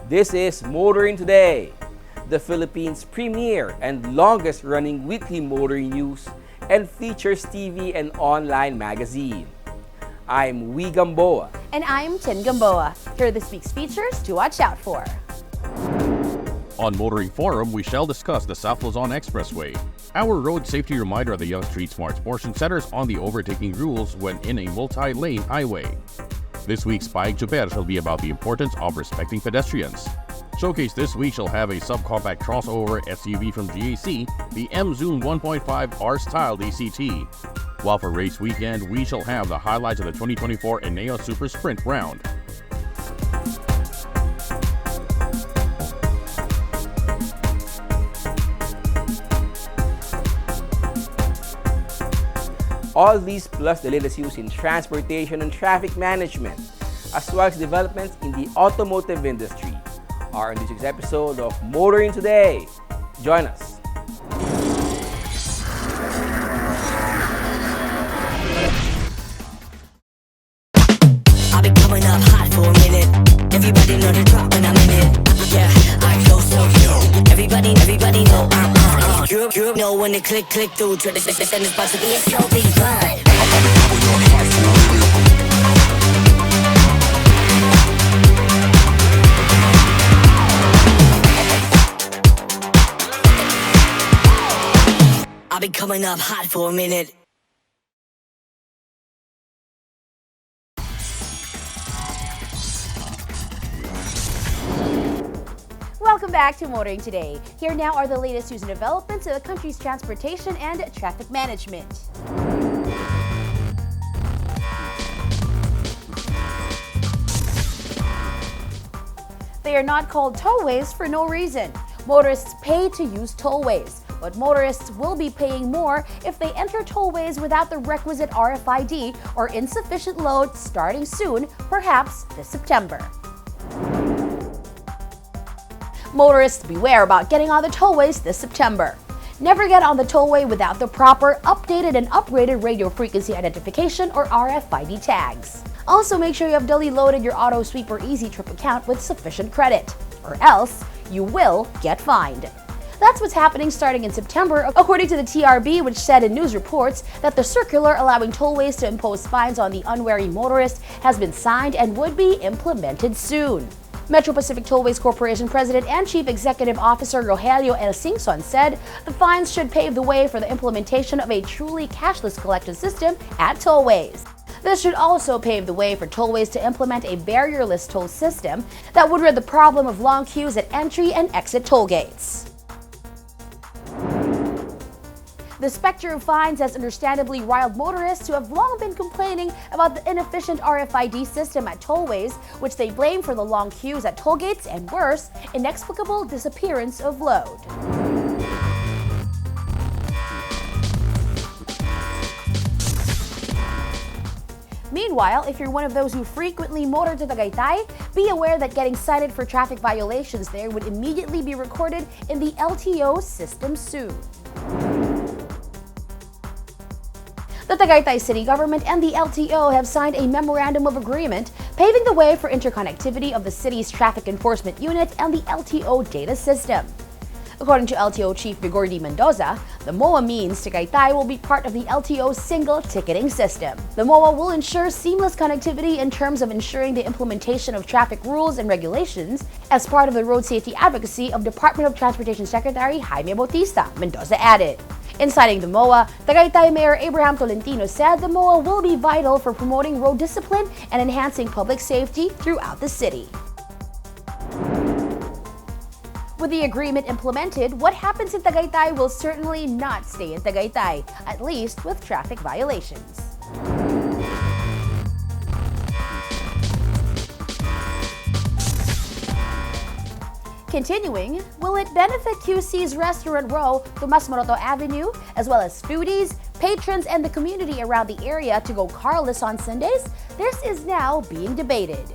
This is Motoring Today, the Philippines' premier and longest-running weekly motoring news and features TV and online magazine. I'm Wee Gamboa. And I'm Tin Gamboa. Here are this week's features to watch out for. On Motoring Forum, we shall discuss the South Luzon Expressway. Our road safety reminder of the Young Street Smarts portion centers on the overtaking rules when in a multi-lane highway. This week's Paig Chuper shall be about the importance of respecting pedestrians. Showcase this week shall have a subcompact crossover SUV from GAC, the M-Zoom 1.5 R-Style DCT. While for race weekend, we shall have the highlights of the 2024 Eneo Super Sprint Round. All these plus the latest news in transportation and traffic management, as well as developments in the automotive industry, are in this week's episode of Motoring Today. Join us. I've been coming up hot for a minute. Everybody know the drop when I'm in it. Yeah, I go so cute. Everybody know I'm on. You know when the click through to the system is about to be a so big run. I've been coming up hot for a minute. Welcome back to Motoring Today. Here now are the latest news and developments of the country's transportation and traffic management. They are not called tollways for no reason. Motorists pay to use tollways, but motorists will be paying more if they enter tollways without the requisite RFID or insufficient load starting soon, perhaps this September. Motorists beware about getting on the tollways this September. Never get on the tollway without the proper, updated and upgraded radio frequency identification or RFID tags. Also, make sure you have duly loaded your auto sweep or easy trip account with sufficient credit, or else you will get fined. That's what's happening starting in September, according to the TRB, which said in news reports that the circular allowing tollways to impose fines on the unwary motorist has been signed and would be implemented soon. Metro Pacific Tollways Corporation President and Chief Executive Officer Rogelio L. Singson said the fines should pave the way for the implementation of a truly cashless collection system at tollways. This should also pave the way for tollways to implement a barrierless toll system that would rid the problem of long queues at entry and exit toll gates. The specter of fines has understandably riled motorists who have long been complaining about the inefficient RFID system at tollways, which they blame for the long queues at toll gates and, worse, inexplicable disappearance of load. Meanwhile, if you're one of those who frequently motor to Tagaytay, be aware that getting cited for traffic violations there would immediately be recorded in the LTO system soon. The Tagaytay City Government and the LTO have signed a memorandum of agreement paving the way for interconnectivity of the city's traffic enforcement unit and the LTO data system. According to LTO Chief Vigor D. Mendoza, the MOA means Tagaytay will be part of the LTO's single ticketing system. The MOA will ensure seamless connectivity in terms of ensuring the implementation of traffic rules and regulations as part of the road safety advocacy of Department of Transportation Secretary Jaime Bautista, Mendoza added. In citing the MOA, Tagaytay Mayor Abraham Tolentino said the MOA will be vital for promoting road discipline and enhancing public safety throughout the city. With the agreement implemented, what happens in Tagaytay will certainly not stay in Tagaytay, at least with traffic violations. Continuing, will it benefit QC's Restaurant Row, Tomas Morato Avenue, as well as foodies, patrons, and the community around the area to go carless on Sundays? This is now being debated.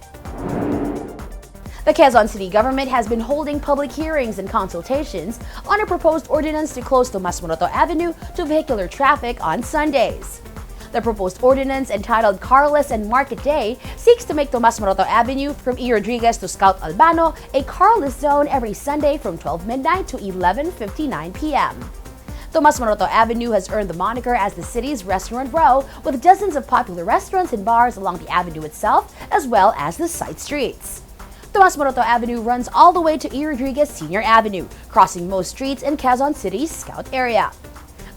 The Quezon City government has been holding public hearings and consultations on a proposed ordinance to close Tomas Morato Avenue to vehicular traffic on Sundays. The proposed ordinance, entitled Carless and Market Day, seeks to make Tomas Morato Avenue from E. Rodriguez to Scout Albano a carless zone every Sunday from 12 midnight to 11:59 p.m. Tomas Morato Avenue has earned the moniker as the city's restaurant row, with dozens of popular restaurants and bars along the avenue itself, as well as the side streets. Tomas Morato Avenue runs all the way to E. Rodriguez Sr. Avenue, crossing most streets in Quezon City's Scout area.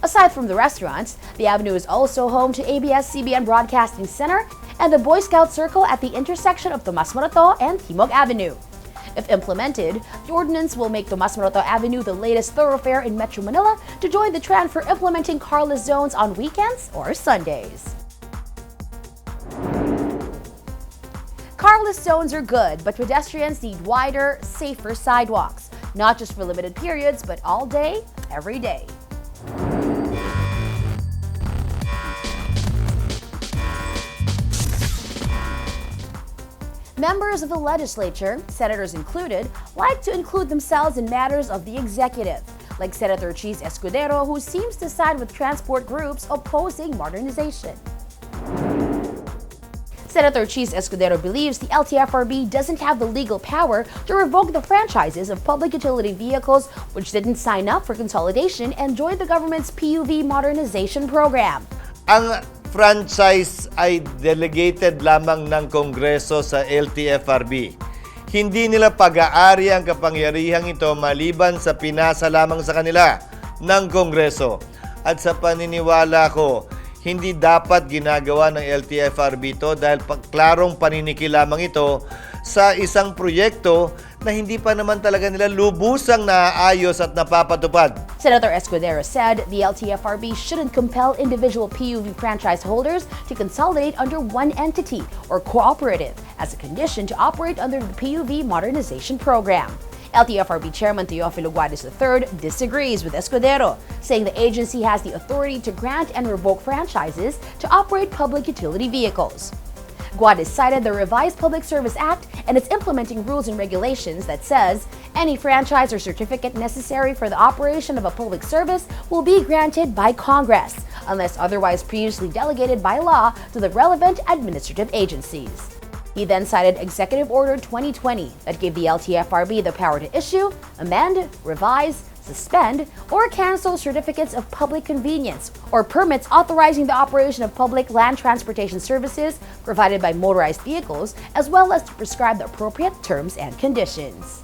Aside from the restaurants, the avenue is also home to ABS-CBN Broadcasting Center and the Boy Scout Circle at the intersection of Tomas Morato and Timog Avenue. If implemented, the ordinance will make Tomas Morato Avenue the latest thoroughfare in Metro Manila to join the trend for implementing carless zones on weekends or Sundays. Carless zones are good, but pedestrians need wider, safer sidewalks, not just for limited periods, but all day, every day. Members of the legislature, senators included, like to include themselves in matters of the executive, like Senator Cheese Escudero, who seems to side with transport groups opposing modernization. Senator Cheese Escudero believes the LTFRB doesn't have the legal power to revoke the franchises of public utility vehicles which didn't sign up for consolidation and join the government's PUV modernization program. Ang franchise ay delegated lamang ng Kongreso sa LTFRB. Hindi nila pag-aari ang kapangyarihang ito maliban sa pinasa lamang sa kanila ng Kongreso. At sa paniniwala ko, hindi dapat ginagawa ng LTFRB ito dahil klarong paniniki lamang ito sa isang proyekto na hindi pa naman talaga nila lubusang naayos at napapatupad. Senator Escudero said the LTFRB shouldn't compel individual PUV franchise holders to consolidate under one entity or cooperative as a condition to operate under the PUV modernization program. LTFRB Chairman Teofilo Guadis III disagrees with Escudero, saying the agency has the authority to grant and revoke franchises to operate public utility vehicles. Guadis cited the revised Public Service Act and its implementing rules and regulations that says any franchise or certificate necessary for the operation of a public service will be granted by Congress, unless otherwise previously delegated by law to the relevant administrative agencies. He then cited Executive Order 2020 that gave the LTFRB the power to issue, amend, revise, suspend, or cancel certificates of public convenience or permits authorizing the operation of public land transportation services provided by motorized vehicles, as well as to prescribe the appropriate terms and conditions.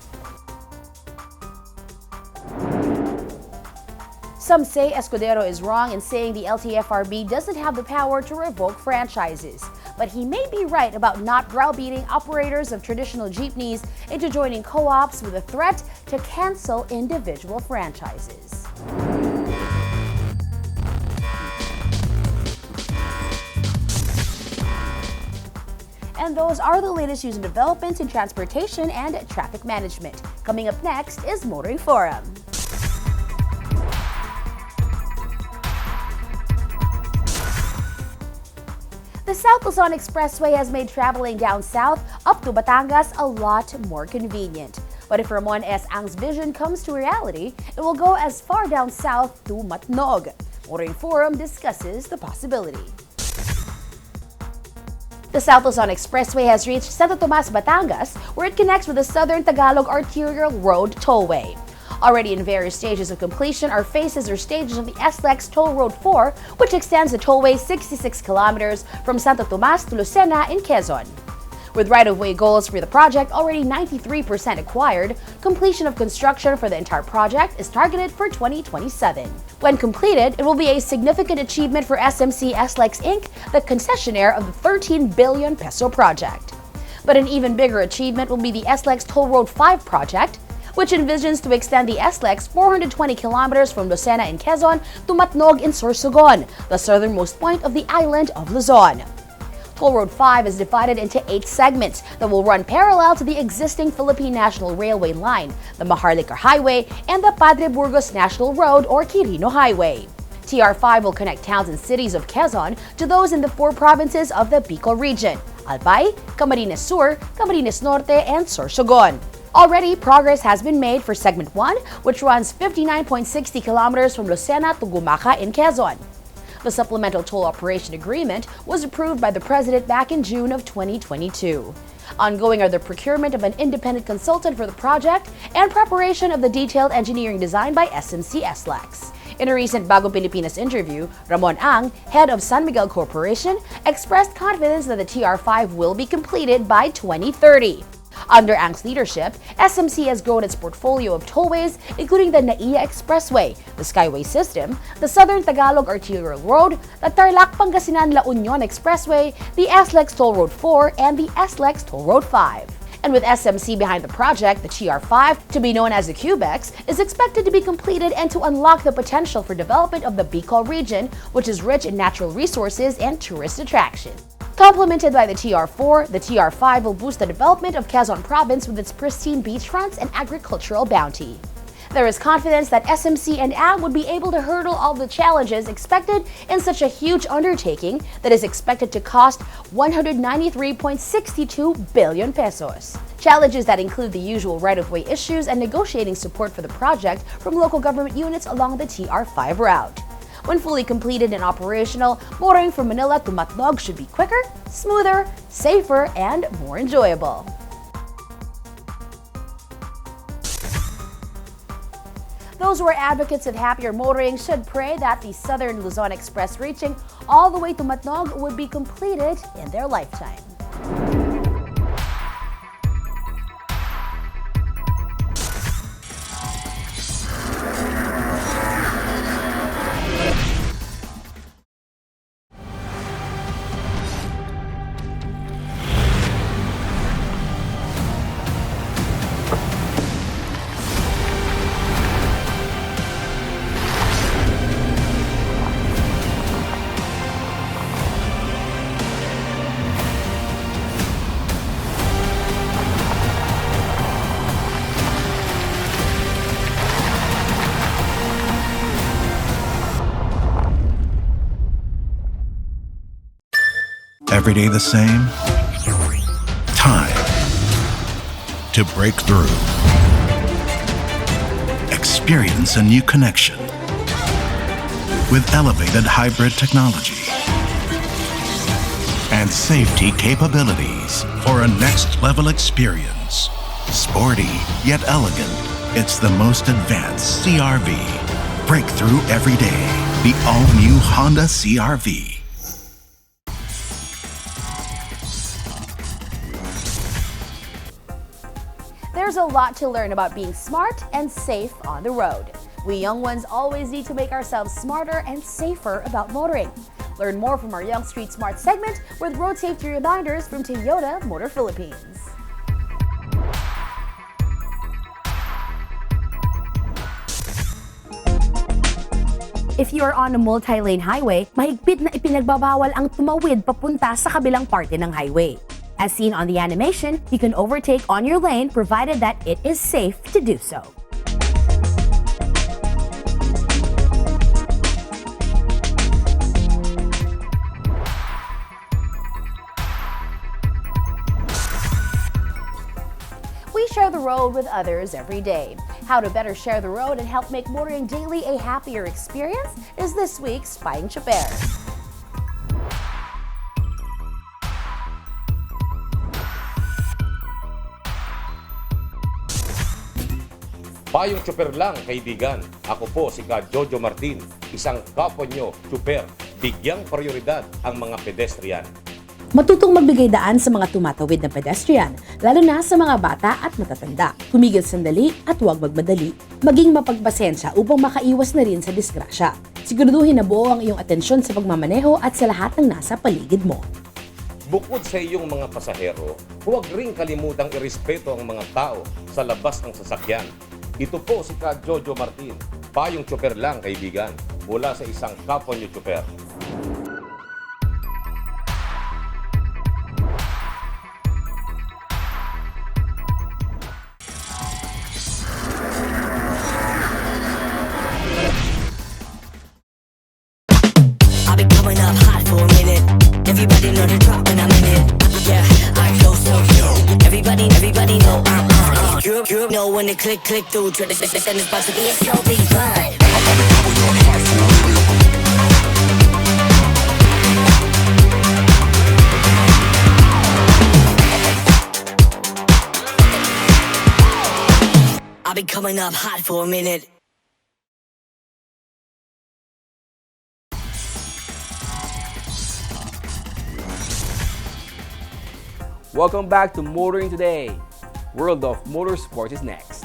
Some say Escudero is wrong in saying the LTFRB doesn't have the power to revoke franchises. But he may be right about not browbeating operators of traditional jeepneys into joining co-ops with a threat to cancel individual franchises. And those are the latest news and developments in transportation and traffic management. Coming up next is Motoring Forum. The South Luzon Expressway has made traveling down south up to Batangas a lot more convenient. But if Ramon S. Ang's vision comes to reality, it will go as far down south to Matnog. Motoring Forum discusses the possibility. The South Luzon Expressway has reached Santo Tomas, Batangas, where it connects with the Southern Tagalog Arterial Road Tollway. Already in various stages of completion are phases or stages of the SLEX Toll Road 4, which extends the tollway 66 kilometers from Santo Tomas to Lucena in Quezon. With right-of-way goals for the project already 93% acquired, completion of construction for the entire project is targeted for 2027. When completed, it will be a significant achievement for SMC SLEX Inc., the concessionaire of the 13 billion peso project. But an even bigger achievement will be the SLEX Toll Road 5 project. which envisions to extend the SLEX 420 kilometers from Lucena in Quezon to Matnog in Sorsogon, the southernmost point of the island of Luzon. Toll Road 5 is divided into 8 segments that will run parallel to the existing Philippine National Railway line, the Maharlika Highway, and the Padre Burgos National Road or Quirino Highway. TR5 will connect towns and cities of Quezon to those in the 4 provinces of the Bicol region: Albay, Camarines Sur, Camarines Norte, and Sorsogon. Already, progress has been made for Segment 1, which runs 59.60 kilometers from Lucena to Gumaca in Quezon. The Supplemental Toll Operation Agreement was approved by the President back in June of 2022. Ongoing are the procurement of an independent consultant for the project and preparation of the detailed engineering design by SMC SLEX. In a recent Bagong Pilipinas interview, Ramon Ang, head of San Miguel Corporation, expressed confidence that the TR5 will be completed by 2030. Under Ang's leadership, SMC has grown its portfolio of tollways, including the NAIA Expressway, the Skyway System, the Southern Tagalog Arterial Road, the Tarlac-Pangasinan-La Union Expressway, the SLEX Toll Road 4, and the SLEX Toll Road 5. And with SMC behind the project, the TR5, to be known as the Cubex, is expected to be completed and to unlock the potential for development of the Bicol region, which is rich in natural resources and tourist attractions. Complemented by the TR4, the TR5 will boost the development of Quezon Province with its pristine beachfronts and agricultural bounty. There is confidence that SMC and Ang would be able to hurdle all the challenges expected in such a huge undertaking that is expected to cost 193.62 billion pesos. Challenges that include the usual right-of-way issues and negotiating support for the project from local government units along the TR5 route. When fully completed and operational, motoring from Manila to Matnog should be quicker, smoother, safer, and more enjoyable. Those who are advocates of happier motoring should pray that the Southern Luzon Express reaching all the way to Matnog would be completed in their lifetime. Every day the same? Time to break through. Experience a new connection with elevated hybrid technology and safety capabilities for a next-level experience. Sporty yet elegant, it's the most advanced CR-V. Breakthrough every day. The all-new Honda CR-V. There's a lot to learn about being smart and safe on the road. We young ones always need to make ourselves smarter and safer about motoring. Learn more from our Young Street Smart segment with road safety reminders from Toyota Motor Philippines. If you are on a multi-lane highway, mahigpit na ipinagbabawal ang tumawid papunta sa kabilang parte ng highway. As seen on the animation, you can overtake on your lane provided that it is safe to do so. We share the road with others every day. How to better share the road and help make motoring daily a happier experience is this week's Paying Chaper. Payong Tsuper lang, kaibigan. Ako po si Ka Jojo Martin, isang kapwa nyo, tsuper. Bigyang prioridad ang mga pedestrian. Matutong magbigay daan sa mga tumatawid na pedestrian, lalo na sa mga bata at matatanda. Tumigil sandali at huwag magmadali. Maging mapagpasensya upang makaiwas na rin sa disgrasya. Siguraduhin na buo ang iyong atensyon sa pagmamaneho at sa lahat ng nasa paligid mo. Bukod sa iyong mga pasahero, huwag ring kalimutang irespeto ang mga tao sa labas ng sasakyan. Ito po si Ka Jojo Martin, payong tsoper lang kaibigan, mula sa isang kapwa niyo tsoper. I've been coming up hot for a minute. Everybody know the drop when I'm in it. Yeah, I go so everybody know I'm you know when the click through to the system is about to be a so big vibe. I've been coming up hot for a minute. Welcome back to Motoring Today. World of Motorsports is next.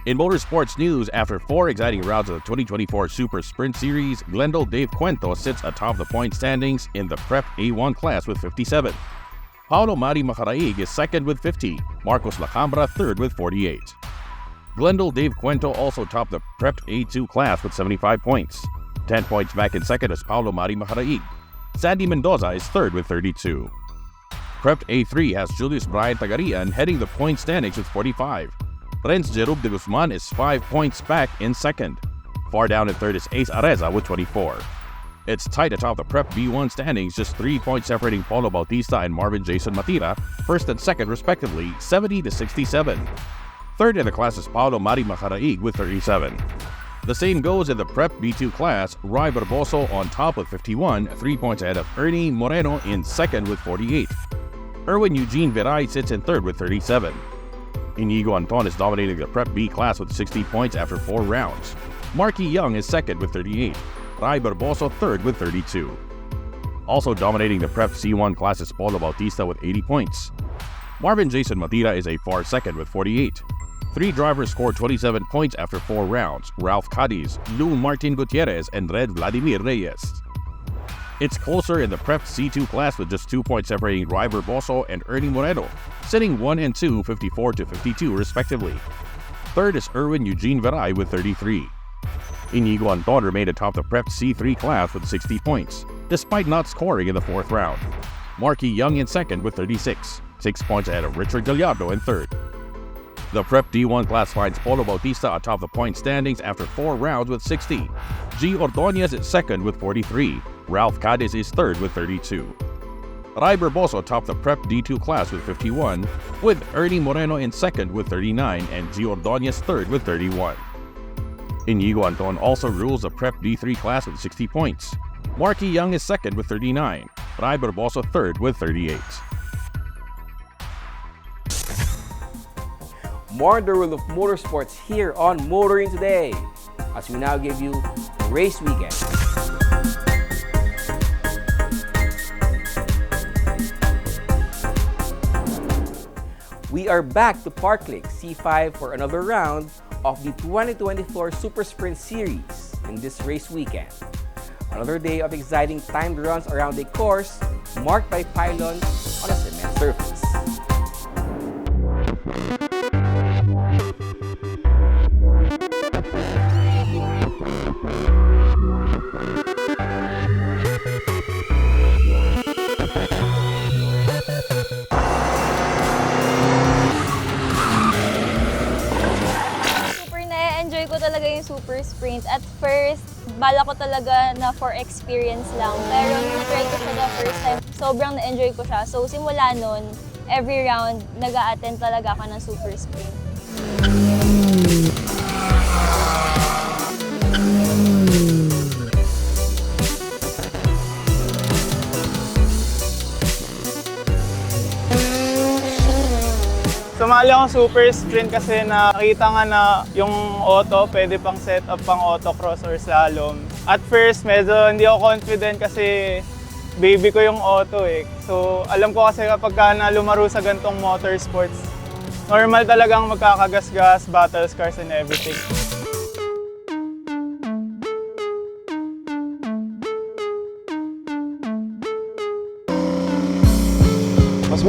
In motorsports news, after 4 exciting rounds of the 2024 Super Sprint Series, Glendale Dave Cuento sits atop the point standings in the Prep A1 class with 57. Paulo Mari Macaraig is second with 50, Marcos Lacambra third with 48. Glendale Dave Cuento also topped the Prep A2 class with 75 points. 10 points back in second is Paulo Mari Macaraig. Sandy Mendoza is third with 32. Prep A3 has Julius Brian Tagarian heading the point standings with 45. Renz Jerub de Guzman is 5 points back in second. Far down in third is Ace Areza with 24. It's tight atop the Prep B1 standings, just 3 points separating Paulo Bautista and Marvin Jason Matira, first and second respectively, 70-67. Third in the class is Paulo Mari Macaraig with 37. The same goes in the Prep B2 class, Rai Barboso on top with 51, 3 points ahead of Ernie Moreno in second with 48. Erwin Eugene Veray sits in third with 37. Inigo Anton is dominating the Prep B class with 60 points after 4 rounds. Marky Young is second with 38. Rai Barboso third with 32. Also dominating the Prep C1 class is Paulo Bautista with 80 points. Marvin Jason Matira is a far second with 48. 3 drivers scored 27 points after 4 rounds: Ralph Cadiz, Lou Martin Gutierrez, and Red Vladimir Reyes. It's closer in the Prep C2 class with just 2 points separating Rai Barboso and Ernie Moreno, sitting 1 and 2, 54-52 respectively. Third is Erwin Eugene Veray with 33. Inigo Anton remained atop the Prep C3 class with 60 points, despite not scoring in the 4th round. Marky Young in second with 36, 6 points ahead of Richard Gallardo in third. The Prep D1 class finds Paulo Bautista atop the point standings after 4 rounds with 60. G. Ordonez is second with 43. Ralph Cadiz is third with 32. Rai Barboso topped the Prep D2 class with 51, with Ernie Moreno in second with 39 and G. Ordonez third with 31. Inigo Anton also rules the Prep D3 class with 60 points. Marky Young is second with 39. Rai Barboso third with 38. More on the world of motorsports here on Motoring Today, as we now give you Race Weekend. We are back to Parklink C5 for another round of the 2024 Super Sprint Series in this race weekend. Another day of exciting timed runs around a course marked by pylons on a cement surface. Talaga yung Super Sprint. At first, bala ko talaga na for experience lang. Pero nung try ko siya the first time, sobrang na-enjoy ko siya. So simula nun, every round, nag-a-attend talaga ako ng Super Sprint. Sumali akong Super Sprint kasi nakita nga na yung auto, pwede pang set up pang autocross or slalom. At first, medyo hindi ako confident kasi baby ko yung auto eh. So, alam ko kasi kapag na lumaro sa gantong motorsports, normal talagang magkakagasgas, battle scars and everything.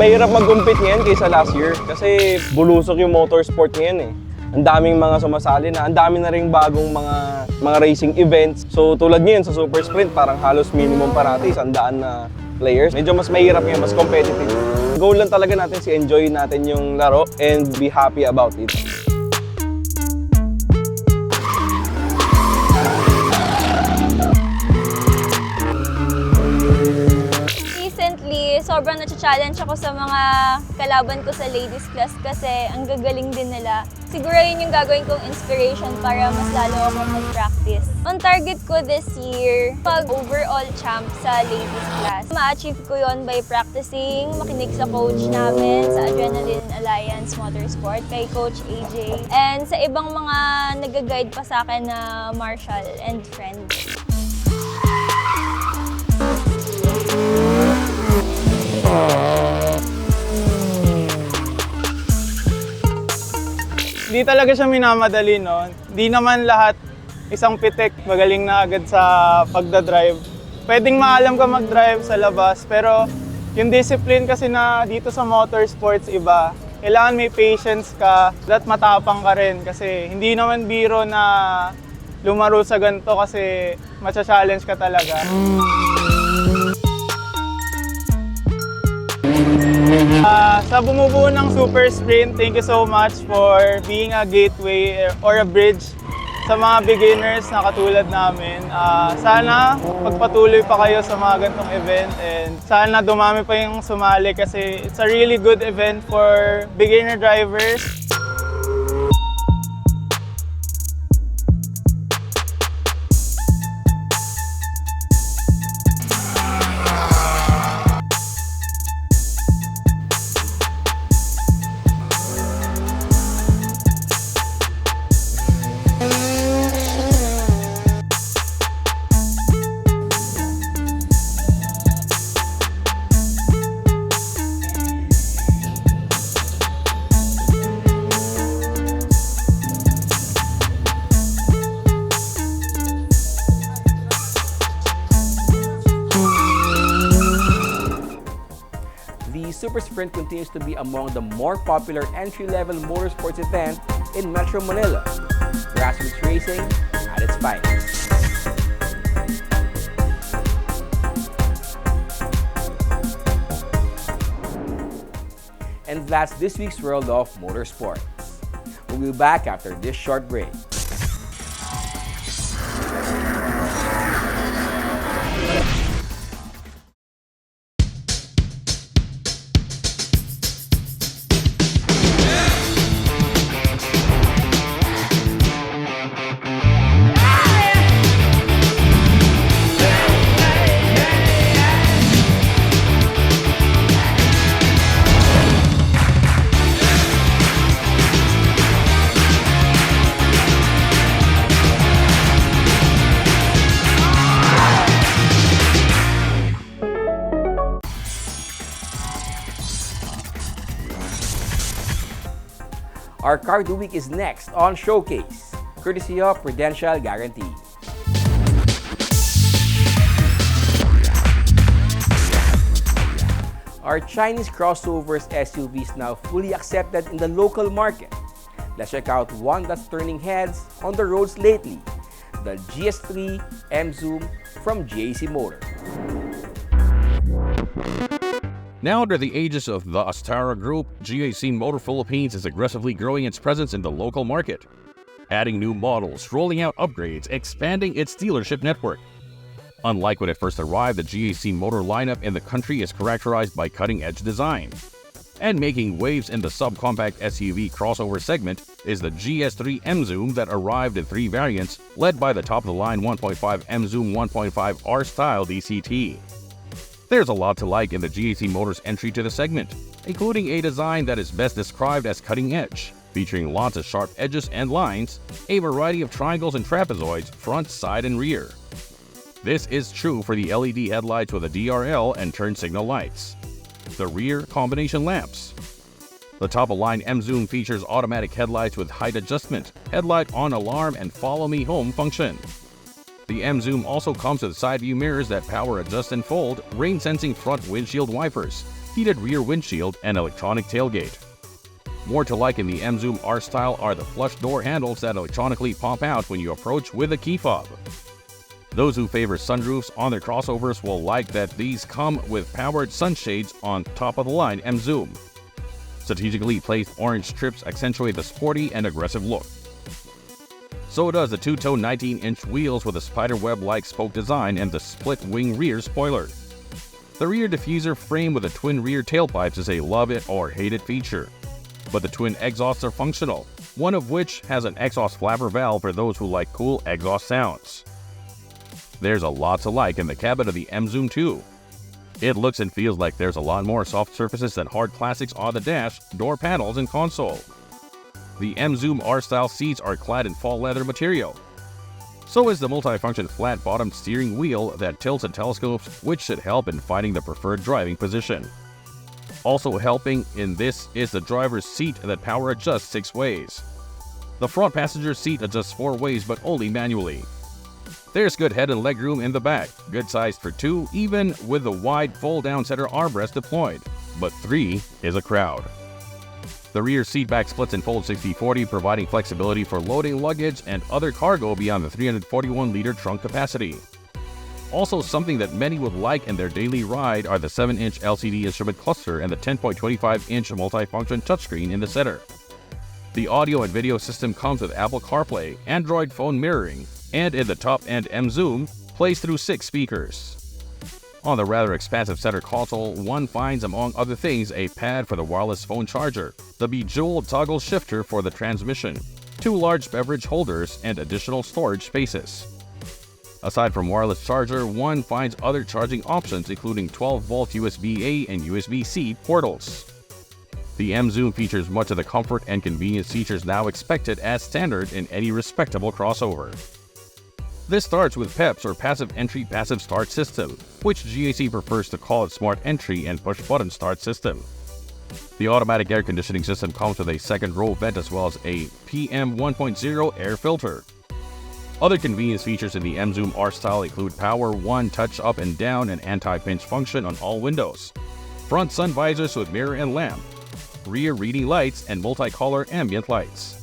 mahirap mag-compete ngayon kaysa last year kasi bulusok yung motorsport ngayon eh. Ang daming mga sumasali na, ang dami na rin bagong mga racing events. So tulad ngayon sa Super Sprint, parang halos minimum parati, 100 na players. Medyo mas mahirap ngayon, mas competitive. Goal lang talaga natin enjoy natin yung laro and be happy about it. Sobrang na-challenge ako sa mga kalaban ko sa ladies class kasi ang gagaling din nila. Siguro yun yung gagawin kong inspiration para mas lalo ako mag-practice. On target ko this year, pag overall champ sa ladies class. Ma-achieve ko yon by practicing, makinig sa coach namin sa Adrenaline Alliance Motorsport, kay Coach AJ, and sa ibang mga nag-guide pa sa akin na marshal and friends. Hindi talaga siya minamadali, no? Hindi naman lahat isang pitik magaling na agad sa pagdadrive. Pwedeng maalam ka mag-drive sa labas, pero yung discipline kasi na dito sa motorsports iba. Kailangan may patience ka, at matapang ka rin kasi hindi naman biro na lumaro sa ganito kasi matcha-challenge ka talaga. Sa bumubuo ng Super Sprint, thank you so much for being a gateway or a bridge sa mga beginners na katulad namin. Sana magpatuloy pa kayo sa mga ganitong event and sana dumami pa yung sumali kasi it's a really good event for beginner drivers. The Super Sprint continues to be among the more popular entry-level motorsports event in Metro Manila. Grassroots racing at its finest. And that's this week's World of Motorsports. We'll be back after this short break. Our Car of the Week is next on Showcase, courtesy of Prudential Guarantee. Are Chinese crossovers SUVs now fully accepted in the local market? Let's check out one that's turning heads on the roads lately, the GS3 M-Zoom from GAC Motor. Now under the aegis of the Astara Group, GAC Motor Philippines is aggressively growing its presence in the local market, adding new models, rolling out upgrades, expanding its dealership network. Unlike when it first arrived, the GAC Motor lineup in the country is characterized by cutting-edge design. And making waves in the subcompact SUV crossover segment is the GS3 M-Zoom that arrived in 3 variants, led by the top-of-the-line 1.5 M-Zoom 1.5 R-Style DCT. There's a lot to like in the GAC Motors entry to the segment, including a design that is best described as cutting-edge, featuring lots of sharp edges and lines, a variety of triangles and trapezoids front, side, and rear. This is true for the LED headlights with a DRL and turn signal lights. The rear combination lamps. The top-of-line M-Zoom features automatic headlights with height adjustment, headlight on alarm, and follow me home function. The M-Zoom also comes with side view mirrors that power adjust and fold, rain-sensing front windshield wipers, heated rear windshield, and electronic tailgate. More to like in the M Zoom R Style are the flush door handles that electronically pop out when you approach with a key fob. Those who favor sunroofs on their crossovers will like that these come with powered sunshades on top of the line M Zoom. Strategically placed orange strips accentuate the sporty and aggressive look. So does the two-tone 19-inch wheels with a spiderweb-like spoke design and the split-wing rear spoiler. The rear diffuser frame with the twin rear tailpipes is a love-it-or-hate-it feature. But the twin exhausts are functional, one of which has an exhaust flapper valve for those who like cool exhaust sounds. There's a lot to like in the cabin of the M Zoom 2. It looks and feels like there's a lot more soft surfaces than hard plastics on the dash, door panels, and console. The M Zoom R-Style seats are clad in fall leather material. So is the multi-function flat-bottomed steering wheel that tilts and telescopes, which should help in finding the preferred driving position. Also helping in this is the driver's seat that power adjusts 6 ways. The front passenger seat adjusts 4 ways but only manually. There's good head and leg room in the back, good size for 2 even with the wide fold-down center armrest deployed, but 3 is a crowd. The rear seat back splits and folds 60/40, providing flexibility for loading luggage and other cargo beyond the 341-liter trunk capacity. Also, something that many would like in their daily ride are the 7-inch LCD instrument cluster and the 10.25-inch multifunction touchscreen in the center. The audio and video system comes with Apple CarPlay, Android phone mirroring, and in the top-end M Zoom, plays through 6 speakers. On the rather expansive center console, one finds, among other things, a pad for the wireless phone charger, the bejeweled toggle shifter for the transmission, 2 large beverage holders, and additional storage spaces. Aside from wireless charger, one finds other charging options including 12-volt USB-A and USB-C portals. The M Zoom features much of the comfort and convenience features now expected as standard in any respectable crossover. This starts with PEPS or Passive Entry Passive Start System, which GAC prefers to call it Smart Entry and Push Button Start System. The automatic air conditioning system comes with a second row vent as well as a PM 1.0 air filter. Other convenience features in the M Zoom R Style include Power 1 touch up and down and anti-pinch function on all windows, front sun visors with mirror and lamp, rear reading lights, and multicolor ambient lights.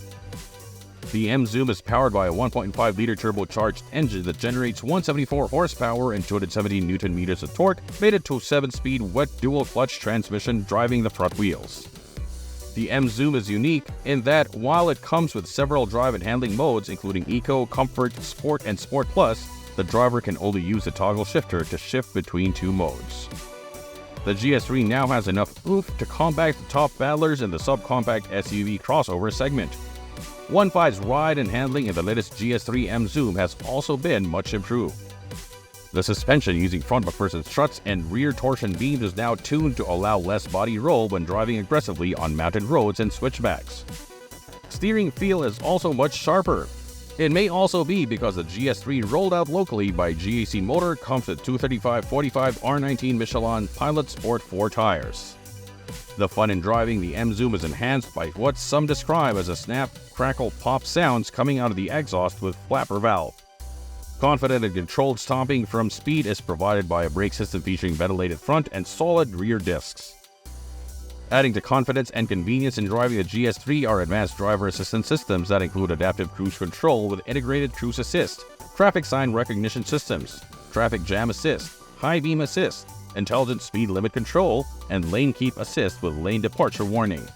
The M Zoom is powered by a 1.5-liter turbocharged engine that generates 174 horsepower and 270 Nm of torque, mated to a 7-speed wet dual-clutch transmission driving the front wheels. The M Zoom is unique in that while it comes with several drive and handling modes including Eco, Comfort, Sport, and Sport Plus, the driver can only use the toggle shifter to shift between 2 modes. The GS3 now has enough oomph to combat the top battlers in the subcompact SUV crossover segment. One finds ride and handling in the latest GS3 M Zoom has also been much improved. The suspension using front McPherson struts and rear torsion beams is now tuned to allow less body roll when driving aggressively on mountain roads and switchbacks. Steering feel is also much sharper. It may also be because the GS3 rolled out locally by GAC Motor comes with 235/45 R19 Michelin Pilot Sport 4 tires. The fun in driving the M Zoom is enhanced by what some describe as a snap, crackle, pop sounds coming out of the exhaust with flapper valve. Confident and controlled stopping from speed is provided by a brake system featuring ventilated front and solid rear discs. Adding to confidence and convenience in driving the GS3 are advanced driver assistance systems that include adaptive cruise control with integrated cruise assist, traffic sign recognition systems, traffic jam assist, high beam assist, intelligent speed limit control, and lane keep assist with lane departure warning.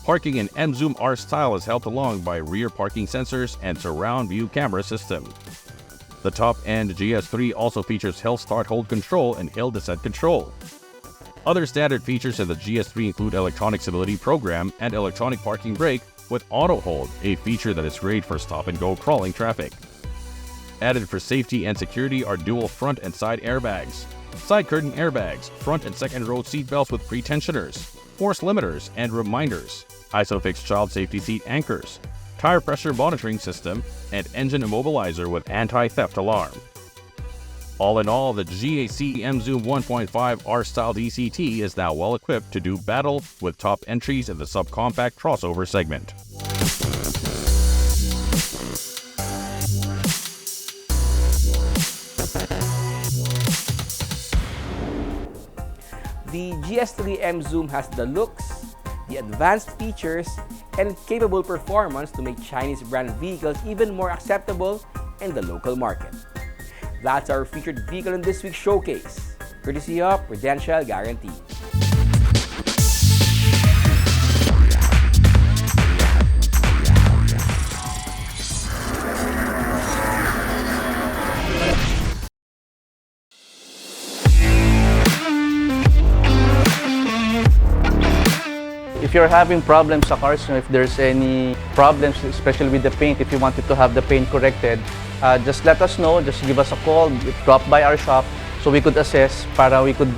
Parking in M Zoom R Style is helped along by rear parking sensors and surround view camera system. The top-end GS3 also features hill start hold control and hill descent control. Other standard features in the GS3 include electronic stability program and electronic parking brake with auto hold, a feature that is great for stop-and-go crawling traffic. Added for safety and security are dual front and side airbags, side curtain airbags, front and second row seat belts with pre-tensioners, force limiters and reminders, ISOFIX child safety seat anchors, tire pressure monitoring system, and engine immobilizer with anti-theft alarm. All in all, the GAC M Zoom 1.5 R Style DCT is now well equipped to do battle with top entries in the subcompact crossover segment. the GS3M Zoom has the looks, the advanced features, and capable performance to make Chinese brand vehicles even more acceptable in the local market. That's our featured vehicle in this week's showcase, courtesy of Prudential Guarantee. If you're having problems sa cars, if there's any problems, especially with the paint, if you wanted to have the paint corrected, just let us know, just give us a call, drop by our shop so we could assess para we could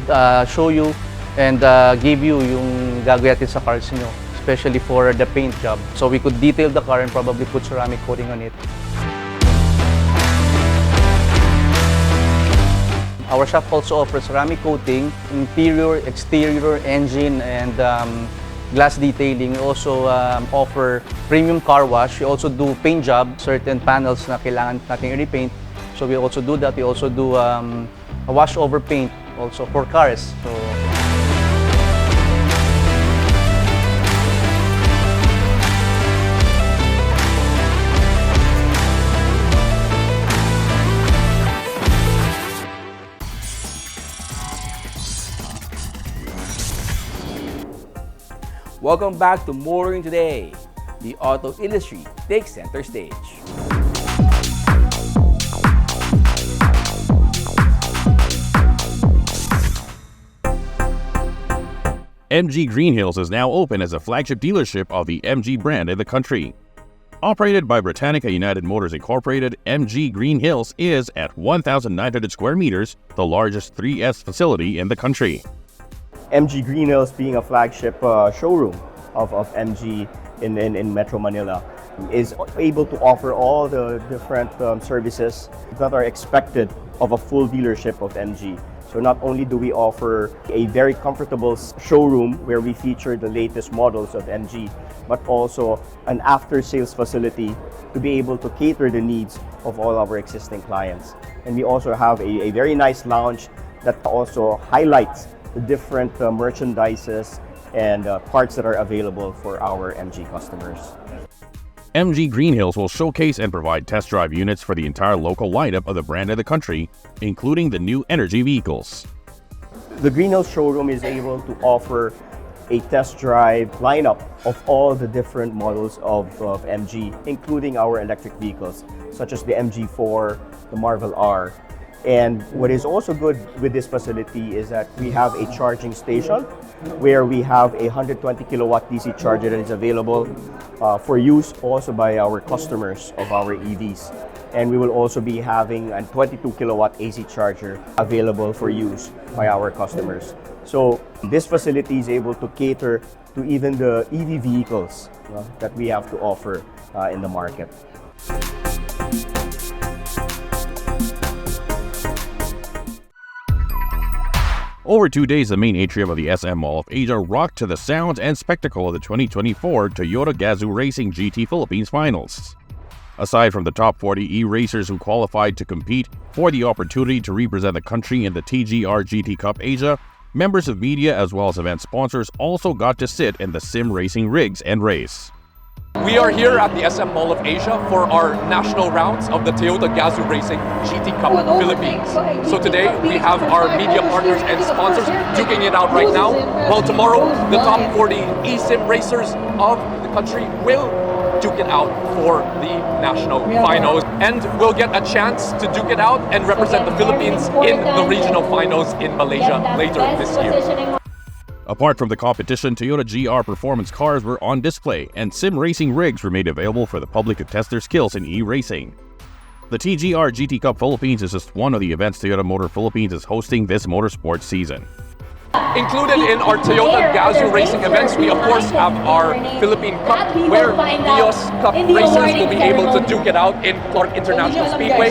show you and give you yung gagawin natin sa cars nyo, especially for the paint job. So we could detail the car and probably put ceramic coating on it. Our shop also offers ceramic coating, interior, exterior, engine, and glass detailing. We also offer premium car wash. We also do paint job, certain panels na kailangan natin i-repaint. So we also do that. We also do a wash over paint also for cars. So, Welcome back to Motoring Today. The auto industry takes center stage. MG Green Hills is now open as a flagship dealership of the MG brand in the country. Operated by Britannica United Motors Incorporated, MG Green Hills is, at 1,900 square meters, the largest 3S facility in the country. MG Green Hills being a flagship showroom of MG in Metro Manila is able to offer all the different services that are expected of a full dealership of MG. So not only do we offer a very comfortable showroom where we feature the latest models of MG, but also an after-sales facility to be able to cater the needs of all our existing clients. And we also have a very nice lounge that also highlights the different merchandises and parts that are available for our MG customers. MG Green Hills will showcase and provide test drive units for the entire local lineup of the brand in the country, including the new energy vehicles. The Green Hills showroom is able to offer a test drive lineup of all the different models of MG, including our electric vehicles, such as the MG4, the Marvel R. And what is also good with this facility is that we have a charging station where we have a 120 kilowatt DC charger that is available for use also by our customers of our EVs. And we will also be having a 22 kilowatt AC charger available for use by our customers. So this facility is able to cater to even the EV vehicles that we have to offer in the market. Over 2 days, the main atrium of the SM Mall of Asia rocked to the sounds and spectacle of the 2024 Toyota Gazoo Racing GT Philippines Finals. Aside from the top 40 e-racers who qualified to compete for the opportunity to represent the country in the TGR GT Cup Asia, members of media as well as event sponsors also got to sit in the sim racing rigs and race. We are here at the SM Mall of Asia for our national rounds of the Toyota Gazoo Racing GT Cup Philippines. So today we have our media partners and sponsors duking it out right now. While tomorrow the top 40 eSIM racers of the country will duke it out for the national finals, and we'll get a chance to duke it out and represent the Philippines in the regional finals in Malaysia later this year. Apart from the competition, Toyota GR performance cars were on display, and sim racing rigs were made available for the public to test their skills in e-racing. The TGR GT Cup Philippines is just one of the events Toyota Motor Philippines is hosting this motorsports season. Included in our Toyota Gazoo Racing events, we of course have our Philippine Cup, where Vios Cup racers will be able to duke it out in Clark International Speedway.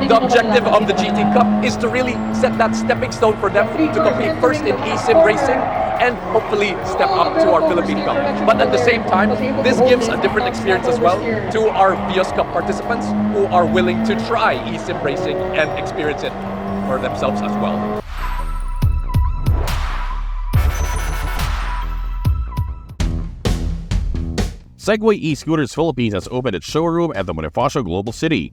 The objective of the GT Cup is to really set that stepping stone for them to compete first in eSIM racing and hopefully step up to our Philippine Cup. But at the same time, this gives a different experience as well to our Vios Cup participants who are willing to try eSIM racing and experience it for themselves as well. Segway e-Scooters Philippines has opened its showroom at the Bonifacio Global City.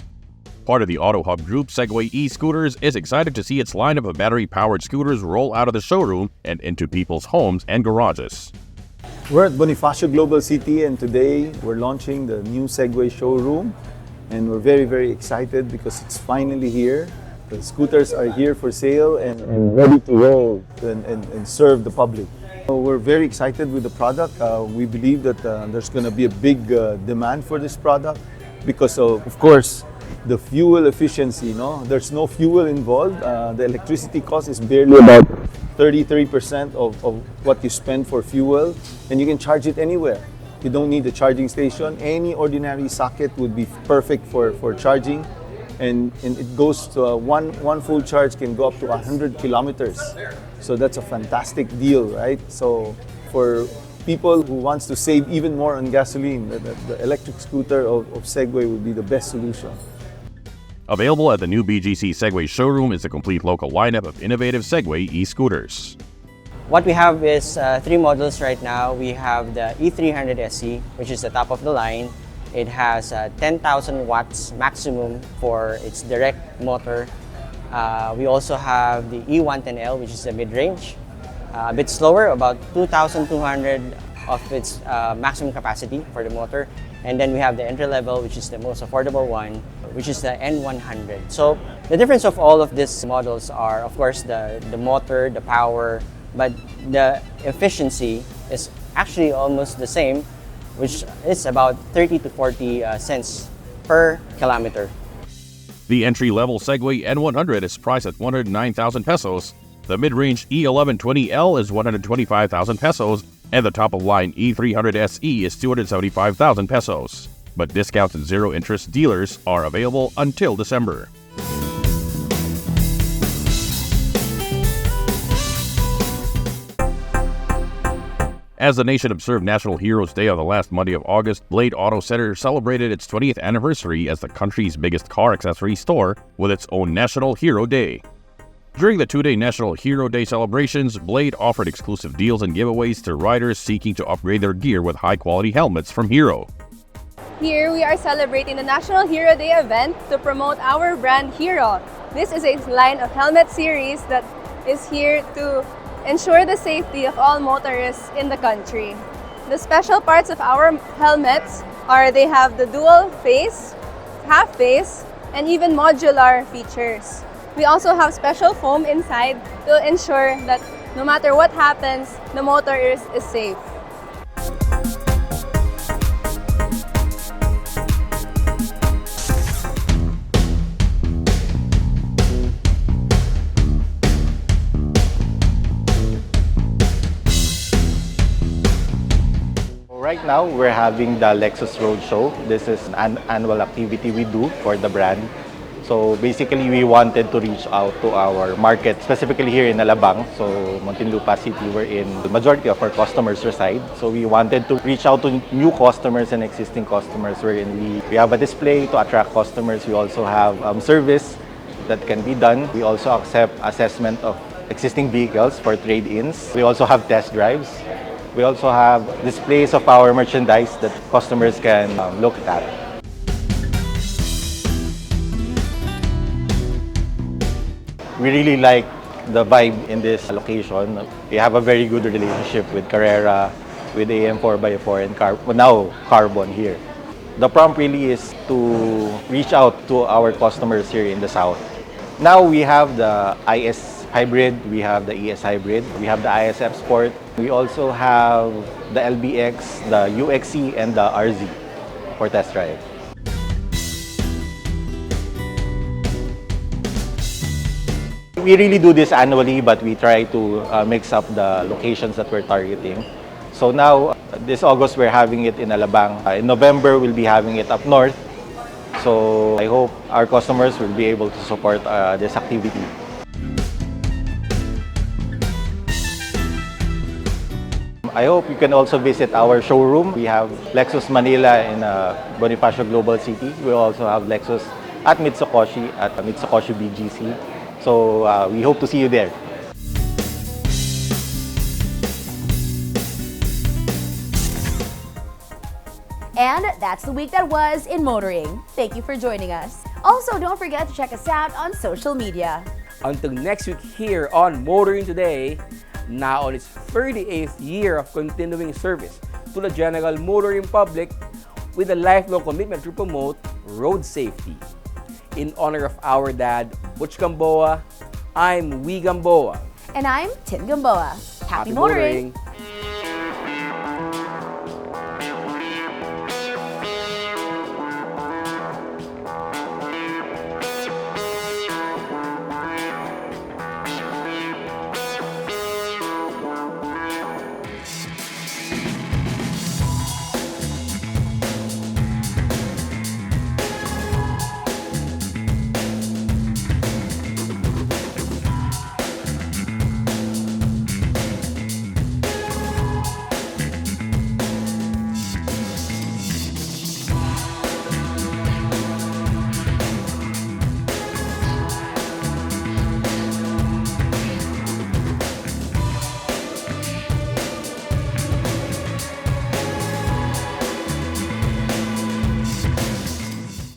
Part of the Auto Hub Group, Segway e-Scooters is excited to see its lineup of battery-powered scooters roll out of the showroom and into people's homes and garages. We're at Bonifacio Global City, and today we're launching the new Segway showroom, and we're very, very excited because it's finally here. The scooters are here for sale and ready to roll and serve the public. So we're very excited with the product. We believe that there's going to be a big demand for this product because of course, the fuel efficiency. There's no fuel involved. The electricity cost is barely about 33% of what you spend for fuel, and you can charge it anywhere. You don't need a charging station. Any ordinary socket would be perfect for charging, and it goes to one full charge can go up to 100 kilometers. So that's a fantastic deal, right? So for people who wants to save even more on gasoline, the electric scooter of Segway would be the best solution. Available at the new BGC Segway showroom is a complete local lineup of innovative Segway e-scooters. What we have is 3 models right now. We have the E300 SE, which is the top of the line. It has 10,000 watts maximum for its direct motor. We also have the E110L, which is the mid-range. A bit slower, about 2,200 of its maximum capacity for the motor. And then we have the entry level, which is the most affordable one, which is the N100. So the difference of all of these models are, of course, the motor, the power, but the efficiency is actually almost the same, which is about 30 to 40 cents per kilometer. The entry-level Segway N100 is priced at 109,000 pesos. The mid-range E1120L is 125,000 pesos, and the top-of-line E300 SE is 275,000 pesos. But discounts and zero-interest dealers are available until December. As the nation observed National Heroes Day on the last Monday of August, Blade Auto Center celebrated its 20th anniversary as the country's biggest car accessory store with its own National Hero Day. During the 2-day National Hero Day celebrations, Blade offered exclusive deals and giveaways to riders seeking to upgrade their gear with high-quality helmets from Hero. Here we are celebrating the National Hero Day event to promote our brand Hero. This is a line of helmet series that is here to ensure the safety of all motorists in the country. The special parts of our helmets are they have the dual face, half face, and even modular features. We also have special foam inside to ensure that no matter what happens, the motorist is safe. Right now, we're having the Lexus Roadshow. This is an annual activity we do for the brand. So basically, we wanted to reach out to our market, specifically here in Alabang, so Muntinlupa City, wherein the majority of our customers reside. So we wanted to reach out to new customers and existing customers, wherein we have a display to attract customers. We also have service that can be done. We also accept assessment of existing vehicles for trade-ins. We also have test drives. We also have displays of our merchandise that customers can look at. We really like the vibe in this location. We have a very good relationship with Carrera, with AM4x4, and now Carbon here. The prompt really is to reach out to our customers here in the South. Now we have the IS Hybrid, we have the ES Hybrid, we have the ISF Sport. We also have the LBX, the UXC, and the RZ for test drive. We really do this annually, but we try to mix up the locations that we're targeting. So now, this August, we're having it in Alabang. In November, we'll be having it up north. So I hope our customers will be able to support this activity. I hope you can also visit our showroom. We have Lexus Manila in Bonifacio Global City. We also have Lexus at Mitsukoshi, at Mitsukoshi BGC. So we hope to see you there. And that's the week that was in motoring. Thank you for joining us. Also, don't forget to check us out on social media. Until next week here on Motoring Today, now on its 38th year of continuing service to the general motoring public with a lifelong commitment to promote road safety. In honor of our dad, Butch Gamboa, I'm Wee Gamboa. And I'm Tin Gamboa. Happy motoring.